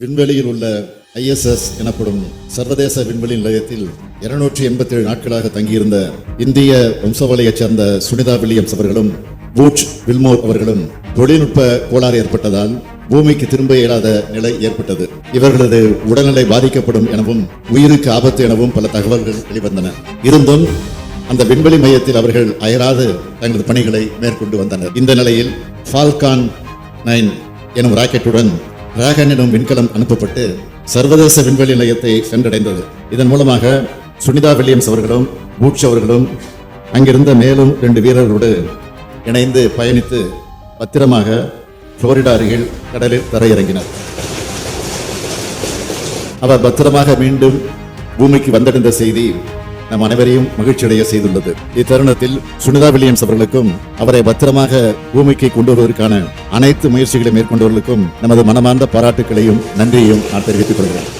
விண்வெளியில் உள்ள ISS எனப்படும் சர்வதேச விண்வெளி நிலையத்தில் 287 நாட்களாக தங்கியிருந்த இந்திய வம்சாவளியைச் சேர்ந்த சுனிதா வில்லியம்ஸ் அவர்களும் பூச் வில்மோர் அவர்களும் தொழில்நுட்ப கோளாறு ஏற்பட்டதால் பூமிக்கு திரும்ப இயலாத நிலை ஏற்பட்டது. இவர்களது உடல்நிலை பாதிக்கப்படும் எனவும் உயிருக்கு ஆபத்து எனவும் பல தகவல்கள் வெளிவந்தன. இருந்தும் அந்த விண்வெளி மையத்தில் அவர்கள் அயராது தங்களது பணிகளை மேற்கொண்டு வந்தனர். இந்த நிலையில் ஃபால்கான் 9 எனும் ராக்கெட்டுடன் டிராகன் எனும் விண்கலம் அனுப்பப்பட்டு சர்வதேச விண்வெளி நிலையத்தை சென்றடைந்தது. இதன் மூலமாக சுனிதா வில்லியம்ஸ் அவர்களும் பூச் அவர்களும் அங்கிருந்த மேலும் 2 வீரர்களோடு இணைந்து பயணித்து பத்திரமாக புளோரிடா அருகில் கடலில் தரையிறங்கினர். அவர் பத்திரமாக மீண்டும் பூமிக்கு வந்தடைந்த செய்தி நம் அனைவரையும் மகிழ்ச்சியடைய செய்துள்ளது. இத்தருணத்தில் சுனிதா வில்லியம்ஸ் அவர்களுக்கும் அவரை பத்திரமாக பூமிக்கு கொண்டு வருவதற்கான அனைத்து முயற்சிகளை மேற்கொண்டவர்களுக்கும் நமது மனமார்ந்த பாராட்டுகளையும் நன்றியையும் நான் தெரிவித்துக் கொள்கிறேன்.